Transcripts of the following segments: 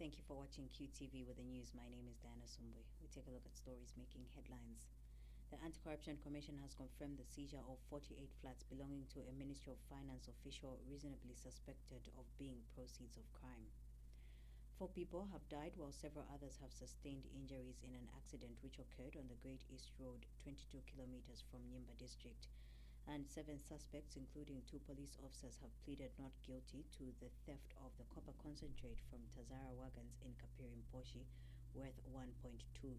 Thank you for watching QTV with the news. My name is Diana SUMBWE. We take a look at stories making headlines. The Anti-Corruption Commission has confirmed the seizure of 48 flats belonging to a Ministry of Finance official reasonably suspected of being proceeds of crime. 4 people have died while several others have sustained injuries in an accident which occurred on the Great East Road, 22 kilometers from Nyimba district. And 7 suspects, including 2 police officers, have pleaded not guilty to the theft of the copper concentrate from Tazara wagons in Kapiri-Mposhi, worth 1.2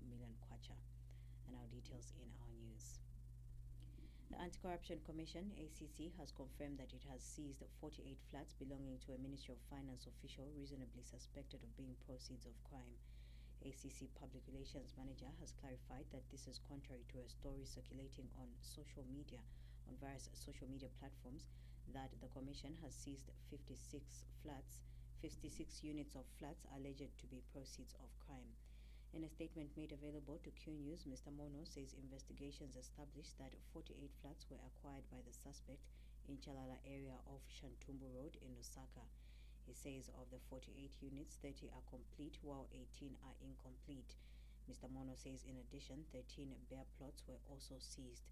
million kwacha. And our details in our news. The Anti-Corruption Commission, ACC, has confirmed that it has seized 48 flats belonging to a Ministry of Finance official reasonably suspected of being proceeds of crime. ACC Public Relations Manager has clarified that this is contrary to a story circulating on various social media platforms, that the Commission has seized 56 units of flats alleged to be proceeds of crime. In a statement made available to Q News, Mr. Mono says investigations established that 48 flats were acquired by the suspect in Chalala area of Shantumbu Road in Lusaka. He says of the 48 units, 30 are complete while 18 are incomplete. Mr. Mono says in addition, 13 bare plots were also seized.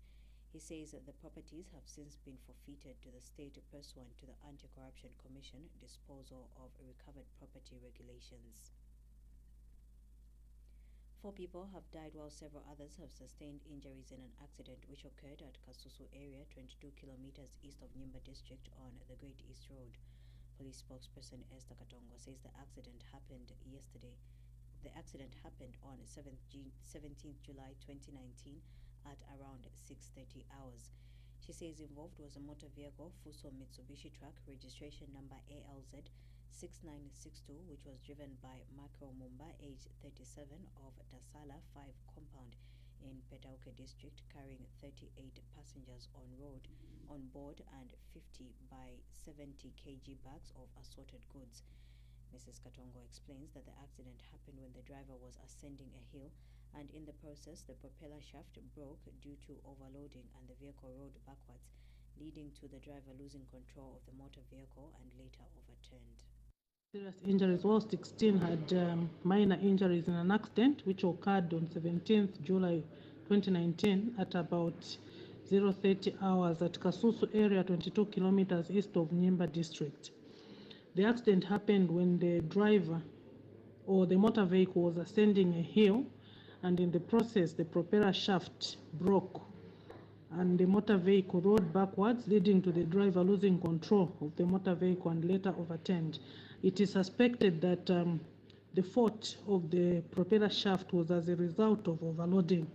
He says that the properties have since been forfeited to the state pursuant to the Anti-Corruption Commission disposal of recovered property regulations. 4 people have died while several others have sustained injuries in an accident which occurred at Kasusu area, 22 kilometers east of Nyimba district on the Great East Road. Police spokesperson Esther Katongo says the accident happened yesterday. The accident happened on 17th July 2019 at around 6:30 hours. She says involved was a motor vehicle, Fuso Mitsubishi truck, registration number ALZ 6962, which was driven by Makro Mumba, age 37, of Dasala 5 compound in Petauke district, carrying 38 passengers on board and 50 by 70 kg bags of assorted goods. Mrs. Katongo explains that the accident happened when the driver was ascending a hill, and in the process the propeller shaft broke due to overloading and the vehicle rolled backwards, leading to the driver losing control of the motor vehicle and later overturned. Serious injuries, while 16 had minor injuries in an accident which occurred on 17th July 2019 at about 0:30 hours at Kasusu area, 22 kilometers east of Nyimba district. The accident happened when the driver or the motor vehicle was ascending a hill, and in the process the propeller shaft broke and the motor vehicle rolled backwards, leading to the driver losing control of the motor vehicle and later overturned. It is suspected that the fault of the propeller shaft was as a result of overloading.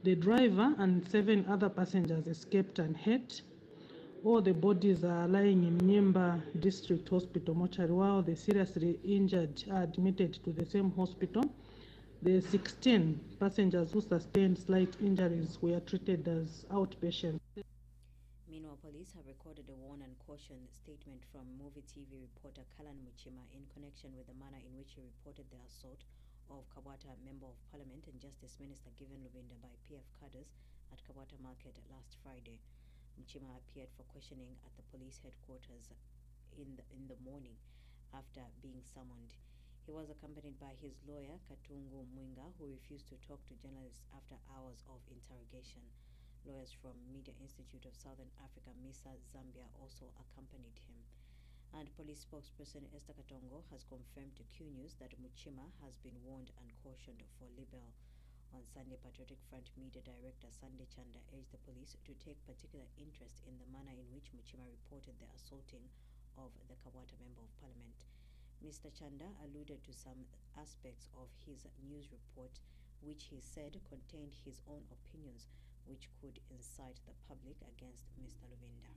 The driver and 7 other passengers escaped unhurt. All the bodies are lying in Nyimba District Hospital mortuary, while the seriously injured are admitted to the same hospital. The 16 passengers who sustained slight injuries were treated as outpatients. Meanwhile, police have recorded a warn and caution statement from Movie TV reporter Kalan Muchima in connection with the manner in which he reported the assault of Kabwata Member of Parliament and Justice Minister Given Lubinda by PF cadres at Kabwata Market last Friday. Muchima appeared for questioning at the police headquarters in the morning after being summoned. He was accompanied by his lawyer, Katungu Mwinga, who refused to talk to journalists after hours of interrogation. Lawyers from Media Institute of Southern Africa, MISA, Zambia, also accompanied him. And police spokesperson Esther Katongo has confirmed to Q News that Muchima has been warned and cautioned for libel. On Sunday, Patriotic Front Media Director Sunday Chanda urged the police to take particular interest in the manner in which Muchima reported the assaulting of the Kabwata Member of Parliament. Mr. Chanda alluded to some aspects of his news report, which he said contained his own opinions, which could incite the public against Mr. Luvinda.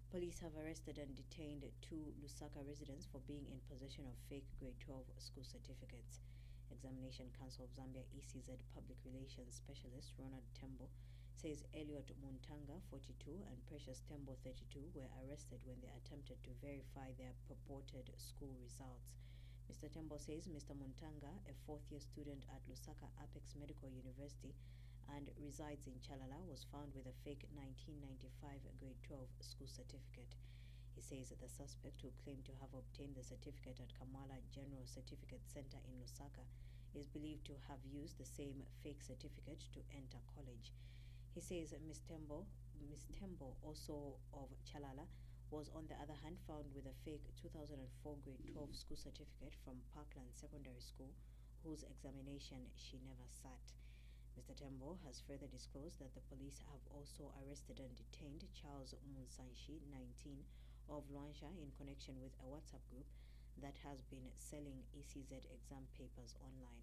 Police have arrested and detained 2 Lusaka residents for being in possession of fake grade 12 school certificates. Examination Council of Zambia ECZ Public Relations Specialist Ronald Tembo says Elliot Muntanga, 42, and Precious Tembo, 32, were arrested when they attempted to verify their purported school results. Mr. Tembo says Mr. Muntanga, a 4th-year student at Lusaka Apex Medical University and resides in Chalala, was found with a fake 1995 grade 12 school certificate. He says that the suspect, who claimed to have obtained the certificate at Kamala General Certificate Center in Lusaka, is believed to have used the same fake certificate to enter college. He says Ms. Tembo, also of Chalala, was on the other hand found with a fake 2004 grade 12 school certificate from Parkland Secondary School, whose examination she never sat. Mr. Tembo has further disclosed that the police have also arrested and detained Charles Munsanshi, 19, of Luansha in connection with a WhatsApp group that has been selling ECZ exam papers online.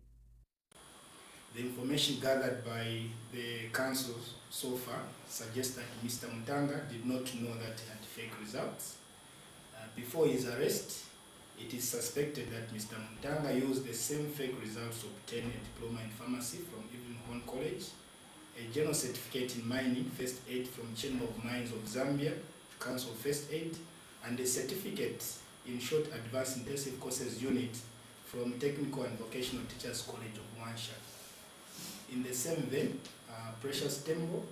The information gathered by the council so far suggests that Mr. Mutanga did not know that he had fake results. Before his arrest, it is suspected that Mr. Mutanga used the same fake results to obtain a diploma in pharmacy from Evelyn College, a general certificate in mining, first aid from Chamber of Mines of Zambia, Council First Aid, and a certificate in short advanced intensive courses unit from Technical and Vocational Teachers College of Luansha. In the same vein, Precious Tembo,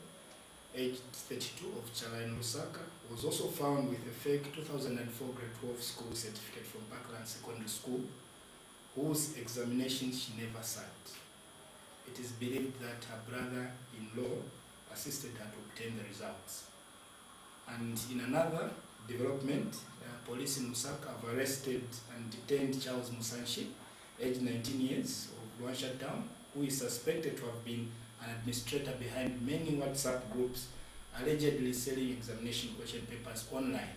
aged 32, of Chala in Lusaka, was also found with a fake 2004 grade 12 school certificate from Parkland Secondary School, whose examination she never sat. It is believed that her brother-in-law assisted her to obtain the results. And in another development, police in Lusaka have arrested and detained Charles Musanshi, aged 19 years, of Luansha Town, who is suspected to have been an administrator behind many WhatsApp groups allegedly selling examination question papers online.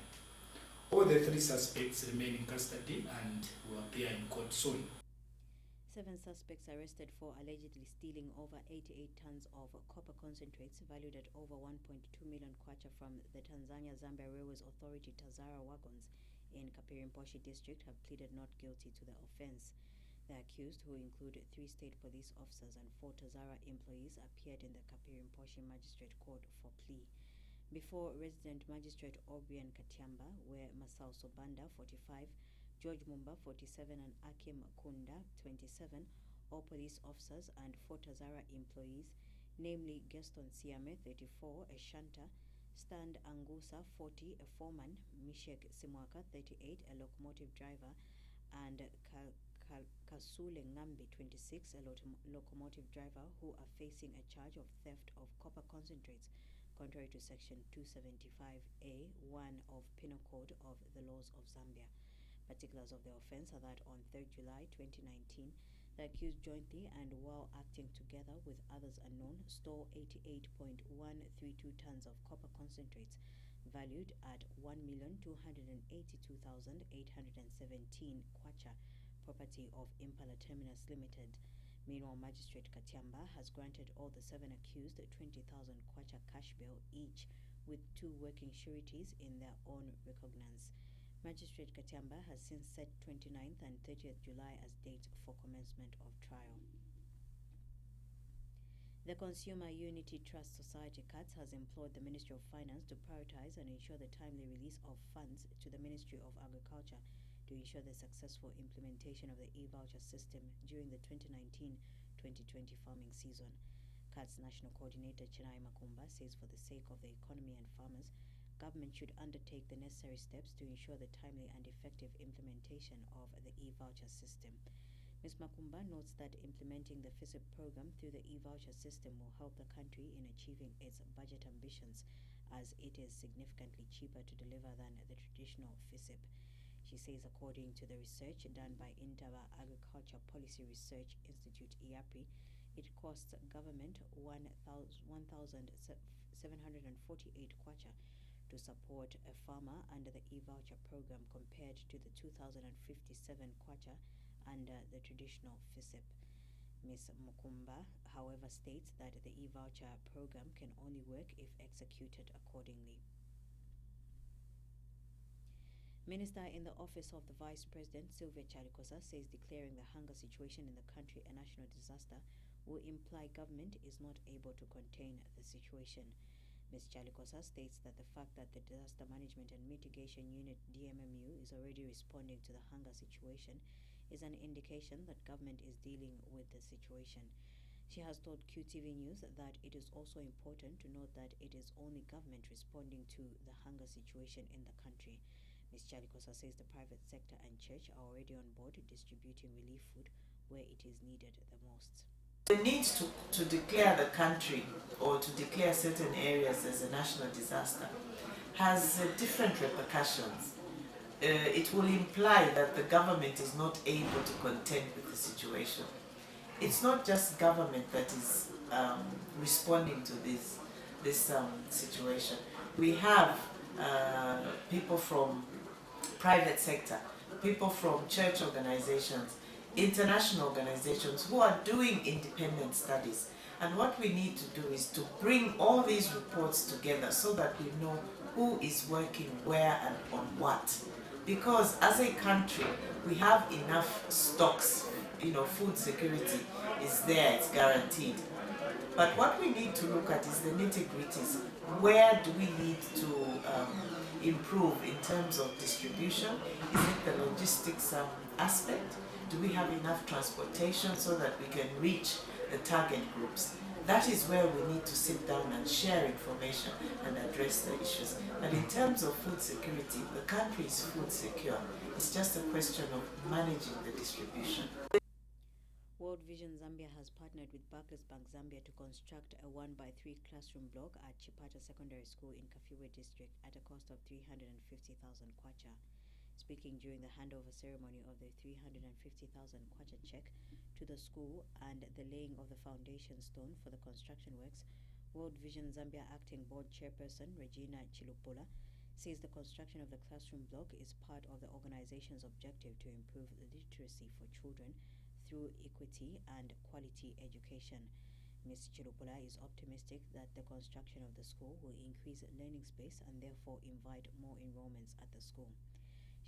All the three suspects remain in custody and will appear in court soon. 7 suspects arrested for allegedly stealing over 88 tons of copper concentrates valued at over 1.2 million kwacha from the Tanzania-Zambia Railways Authority Tazara wagons in Kapirimposhi district have pleaded not guilty to the offense. The accused, who include 3 state police officers and 4 Tazara employees, appeared in the Kapirimposhi Magistrate Court for plea. Before Resident Magistrate Obian Katiamba were Masao Sobanda, 45, George Mumba, 47, and Akim Kunda, 27, all police officers, and 4 Tazara employees, namely Gaston Siame, 34, a shunter, Stand Angusa, 40, a foreman, Mishek Simwaka, 38, a locomotive driver, and Kasule Ngambi, 26, a locomotive driver, who are facing a charge of theft of copper concentrates, contrary to Section 275A(1) of Penal Code of the Laws of Zambia. Particulars of the offense are that on 3rd July 2019, the accused jointly and while acting together with others unknown stole 88.132 tons of copper concentrates valued at 1,282,817 kwacha, property of Impala Terminus Limited. Meanwhile, Magistrate Katiamba has granted all the 7 accused 20,000 kwacha cash bail each, with 2 working sureties in their own recognizance. Magistrate Katiamba has since set 29th and 30th July as dates for commencement of trial. The Consumer Unity Trust Society (CATS) has implored the Ministry of Finance to prioritize and ensure the timely release of funds to the Ministry of Agriculture to ensure the successful implementation of the e-voucher system during the 2019-2020 farming season. CATS National Coordinator Chinai Makumba says for the sake of the economy and farmers, government should undertake the necessary steps to ensure the timely and effective implementation of the e-voucher system. Ms. Makumba notes that implementing the FISIP program through the e-voucher system will help the country in achieving its budget ambitions, as it is significantly cheaper to deliver than the traditional FISIP. She says according to the research done by Indaba Agriculture Policy Research Institute (IAPRI), it costs government 1,748 kwacha to support a farmer under the e-voucher program compared to the 2,057 kwacha under the traditional FISIP. Ms. Mukumba, however, states that the e-voucher program can only work if executed accordingly. Minister in the Office of the Vice President, Sylvia Chalikosa, says declaring the hunger situation in the country a national disaster will imply government is not able to contain the situation. Ms. Chalikosa states that the fact that the Disaster Management and Mitigation Unit DMMU is already responding to the hunger situation is an indication that government is dealing with the situation. She has told QTV News that it is also important to note that it is only government responding to the hunger situation in the country. Ms. Chalikosa says the private sector and church are already on board distributing relief food where it is needed the most. The need to declare the country or to declare certain areas as a national disaster has different repercussions. It will imply that the government is not able to contend with the situation. It's not just government that is responding to this situation. We have people from private sector, people from church organizations, international organizations who are doing independent studies. And what we need to do is to bring all these reports together so that we know who is working where and on what. Because as a country, we have enough stocks, food security is there, it's guaranteed. But what we need to look at is the nitty-gritties. Where do we need to improve in terms of distribution? Is it the logistics aspect? Do we have enough transportation so that we can reach the target groups? That is where we need to sit down and share information and address the issues. But in terms of food security, the country is food secure. It's just a question of managing the distribution. World Vision Zambia has partnered with Barclays Bank Zambia to construct a 1x3 classroom block at Chipata Secondary School in Kafiwe District at a cost of 350,000 kwacha. Speaking during the handover ceremony of the 350,000 kwacha check to the school and the laying of the foundation stone for the construction works, World Vision Zambia Acting Board Chairperson Regina Chilupula says the construction of the classroom block is part of the organization's objective to improve literacy for children through equity and quality education. Ms. Chilupula is optimistic that the construction of the school will increase learning space and therefore invite more enrollments at the school.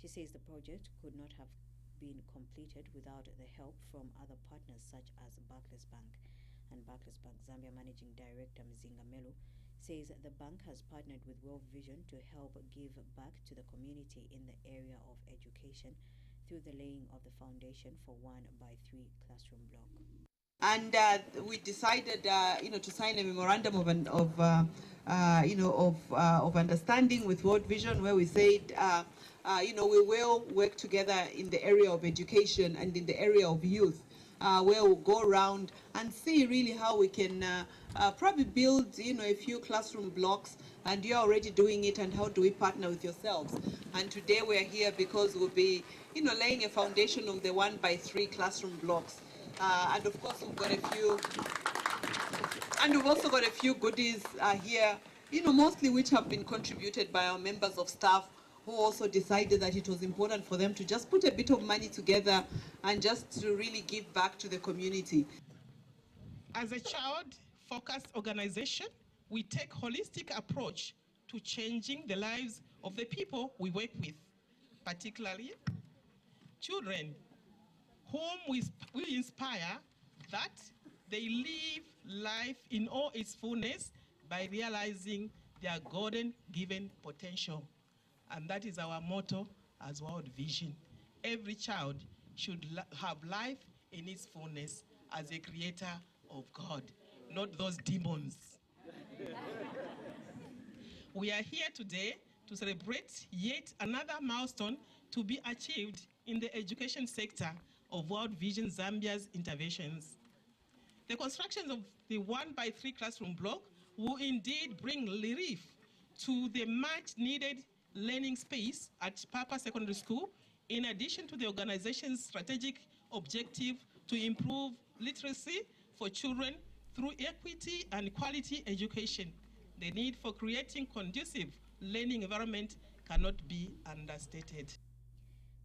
She says the project could not have been completed without the help from other partners such as Barclays Bank. And Barclays Bank Zambia Managing Director Mzinga Melu says the bank has partnered with World Vision to help give back to the community in the area of education through the laying of the foundation for 1x3 classroom block. And we decided, to sign a memorandum of understanding with World Vision, where we said, we will work together in the area of education and in the area of youth, where we'll go around and see really how we can probably build, a few classroom blocks. And you're already doing it, and how do we partner with yourselves? And today we're here because we'll be, laying a foundation of the 1x3 classroom blocks. And of course we've got a few, and we've also got a few goodies here, mostly which have been contributed by our members of staff, who also decided that it was important for them to just put a bit of money together and just to really give back to the community. As a child-focused organization, we take a holistic approach to changing the lives of the people we work with, particularly children, whom we inspire that they live life in all its fullness by realizing their God-given potential. And that is our motto as World Vision. Every child should have life in its fullness as a creator of God, not those demons. We are here today to celebrate yet another milestone to be achieved in the education sector of World Vision Zambia's interventions. The construction of the 1x3 classroom block will indeed bring relief to the much needed learning space at Papa Secondary School, in addition to the organization's strategic objective to improve literacy for children through equity and quality education. The need for creating conducive learning environment cannot be understated.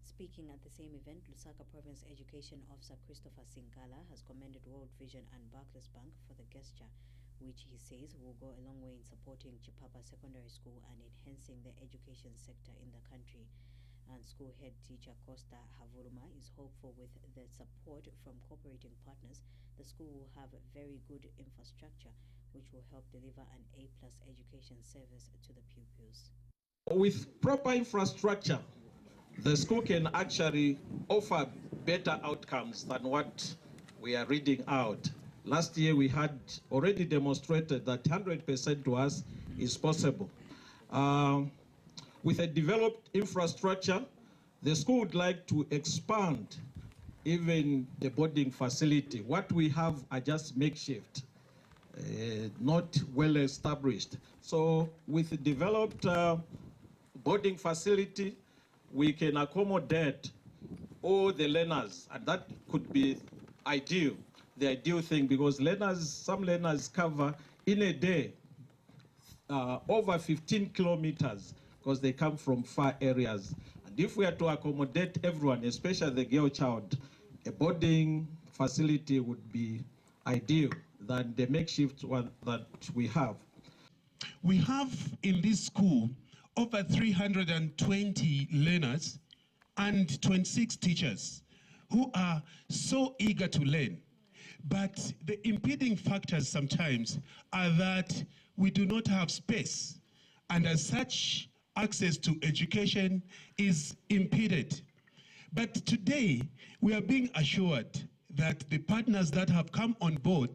Speaking at the same event, Lusaka Province Education Officer Christopher Singala has commended World Vision and Barclays Bank for the gesture, which he says will go a long way in supporting Chipapa Secondary School and enhancing the education sector in the country. And school head teacher Costa Havuruma is hopeful with the support from cooperating partners, the school will have very good infrastructure, which will help deliver an A+ education service to the pupils. With proper infrastructure, the school can actually offer better outcomes than what we are reading out. Last year we had already demonstrated that 100% to us is possible. With a developed infrastructure, the school would like to expand even the boarding facility. What we have are just makeshift, not well established. So with a developed boarding facility, we can accommodate all the learners, and that could be ideal, the ideal thing, because some learners cover in a day over 15 kilometers because they come from far areas. And if we are to accommodate everyone, especially the girl child, a boarding facility would be ideal than the makeshift one that we have. We have in this school over 320 learners and 26 teachers who are so eager to learn. But the impeding factors sometimes are that we do not have space, and as such, access to education is impeded. But today, we are being assured that the partners that have come on board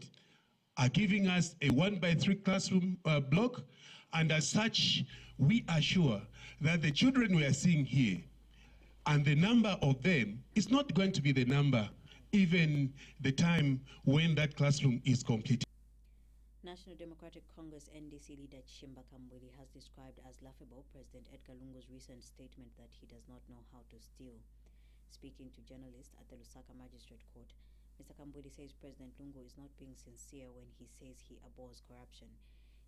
are giving us a 1x3 classroom block, and as such, we are sure that the children we are seeing here, and the number of them is not going to be the number even the time when that classroom is completed. National Democratic Congress NDC leader SUMBWE has described as laughable President Edgar Lungu's recent statement that he does not know how to steal. Speaking to journalists at the Lusaka Magistrate Court, Mr. Kambwili says President Lungu is not being sincere when he says he abhors corruption.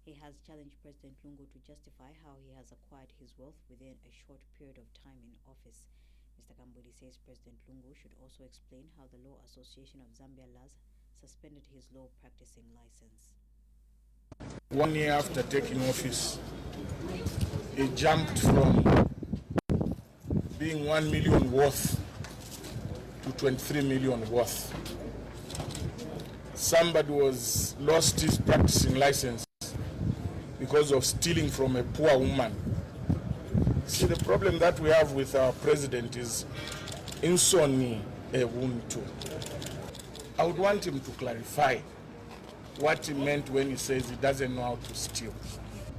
He has challenged President Lungu to justify how he has acquired his wealth within a short period of time in office. Mr. Kambwili says President Lungu should also explain how the Law Association of Zambia LAS suspended his law practicing license. 1 year after taking office, he jumped from being 1 million worth to 23 million worth. Somebody lost his practicing license because of stealing from a poor woman. See, the problem that we have with our president is insoni ebuntu. I would want him to clarify what he meant when he says he doesn't know how to steal.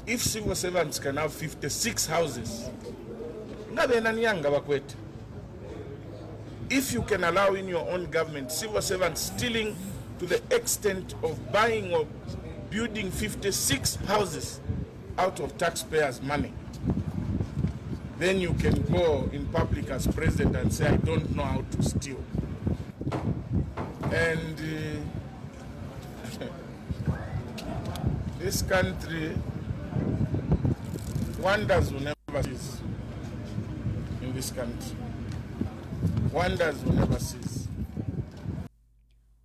If civil servants can have 56 houses, if you can allow in your own government civil servants stealing to the extent of buying or building 56 houses out of taxpayers' money, then you can go in public as president and say, I don't know how to steal. And this country, wonders will never cease in this country. Wonders will never cease.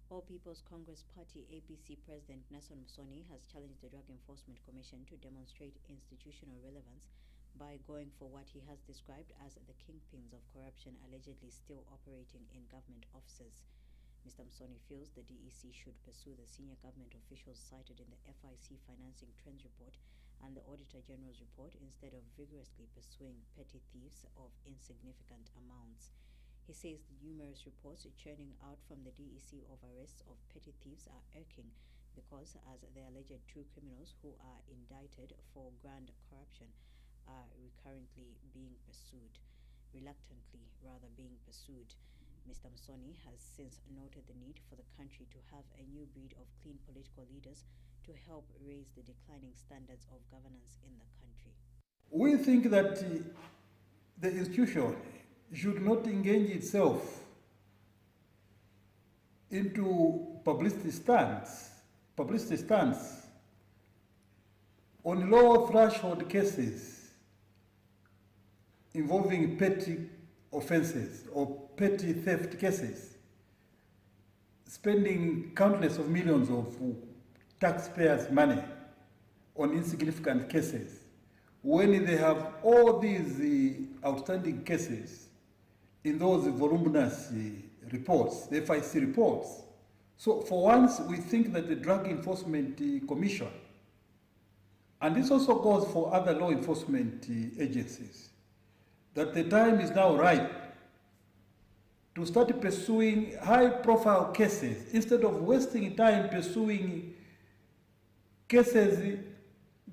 All People's Congress Party APC President Nelson Musoni has challenged the Drug Enforcement Commission to demonstrate institutional relevance by going for what he has described as the kingpins of corruption allegedly still operating in government offices. Mr. Musoni feels the DEC should pursue the senior government officials cited in the FIC Financing Trends Report and the Auditor General's report instead of vigorously pursuing petty thieves of insignificant amounts. He says the numerous reports churning out from the DEC of arrests of petty thieves are irking because, as the alleged true criminals who are indicted for grand corruption are reluctantly being pursued. Mr. Musoni has since noted the need for the country to have a new breed of clean political leaders to help raise the declining standards of governance in the country. We think that the institution should not engage itself into publicity stunts on low threshold cases involving petty offenses or petty theft cases, spending countless of millions of taxpayers' money on insignificant cases, when they have all these outstanding cases in those voluminous reports, the FIC reports. So for once, we think that the Drug Enforcement Commission, and this also goes for other law enforcement agencies, that the time is now right to start pursuing high-profile cases instead of wasting time pursuing cases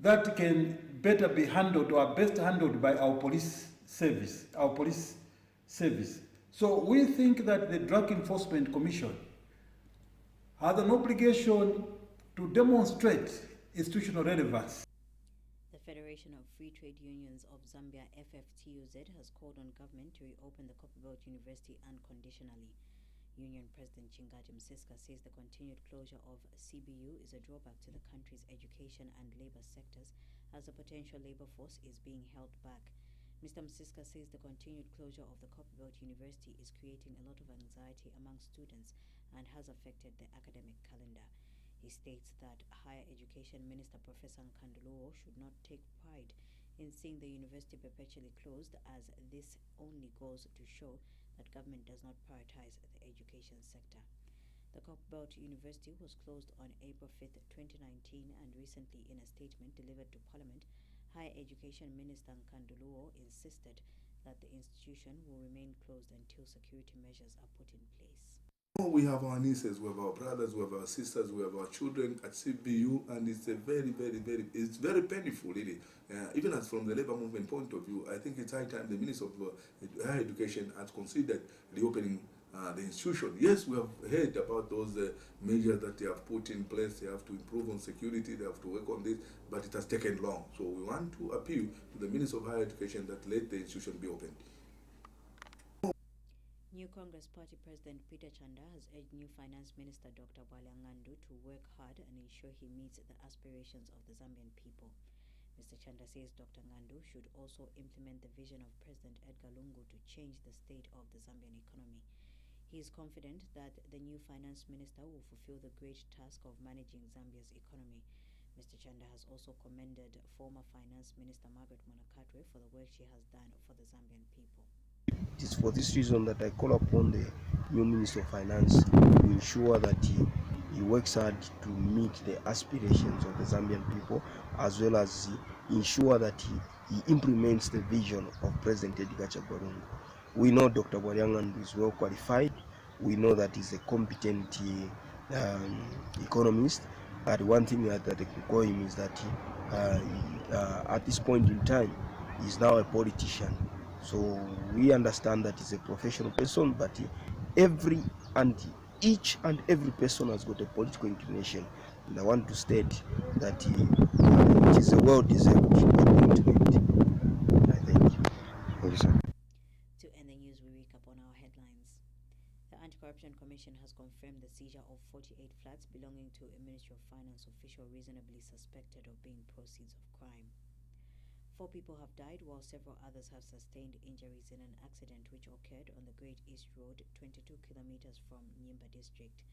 that can better be handled or best handled by our police service, So we think that the Drug Enforcement Commission has an obligation to demonstrate institutional relevance. The Federation of Free Trade Unions of Zambia, FFTUZ, has called on government to reopen the Copperbelt University unconditionally. Union President Chingati Msiska says the continued closure of CBU is a drawback to the country's education and labor sectors, as the potential labor force is being held back. Mr. Msiska says the continued closure of the Copperbelt University is creating a lot of anxiety among students and has affected the academic calendar. He states that Higher Education Minister Professor Nkanduluo should not take pride in seeing the university perpetually closed, as this only goes to show that government does not prioritize the education sector. The Copperbelt University was closed on April 5, 2019, and recently in a statement delivered to Parliament, Higher Education Minister Nkanduluo insisted that the institution will remain closed until security measures are put in place. We have our nieces, we have our brothers, we have our sisters, we have our children at CBU, and it's a it's very painful, really. Even as from the labor movement point of view, I think it's high time the Minister of Higher Education has considered reopening the institution. Yes, we have heard about those measures that they have put in place. They have to improve on security, they have to work on this, but it has taken long. So we want to appeal to the Minister of Higher Education that let the institution be opened. New Congress Party President Peter Chanda has urged new Finance Minister Dr. Bwalyangandu to work hard and ensure he meets the aspirations of the Zambian people. Mr. Chanda says Dr. Ngandu should also implement the vision of President Edgar Lungu to change the state of the Zambian economy. He is confident that the new Finance Minister will fulfill the great task of managing Zambia's economy. Mr. Chanda has also commended former Finance Minister Margaret Monakatwe for the work she has done for the Zambian people. It is for this reason that I call upon the new Minister of Finance to ensure that he works hard to meet the aspirations of the Zambian people, as well as ensure that he implements the vision of President Edgar Lungu. We know Dr. Bwalyangandu is well qualified. We know that he's a competent economist. But one thing that I can call him is that at this point in time, he's now a politician. So we understand that he's a professional person, but each and every person has got a political inclination. And I want to state that it is a well-deserved appointment. I thank you. Thank you, sir. To end the news, we recap on our headlines. The Anti-Corruption Commission has confirmed the seizure of 48 flats belonging to a Ministry of Finance official reasonably suspected of being proceeds of crime. 4 people have died while several others have sustained injuries in an accident which occurred on the Great East Road, 22 kilometers from Nyimba district.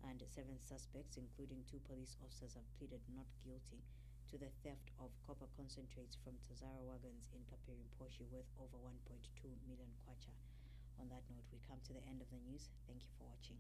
And 7 suspects, including 2 police officers, have pleaded not guilty to the theft of copper concentrates from Tazara wagons in Kapirimposhi worth over 1.2 million kwacha. On that note, we come to the end of the news. Thank you for watching.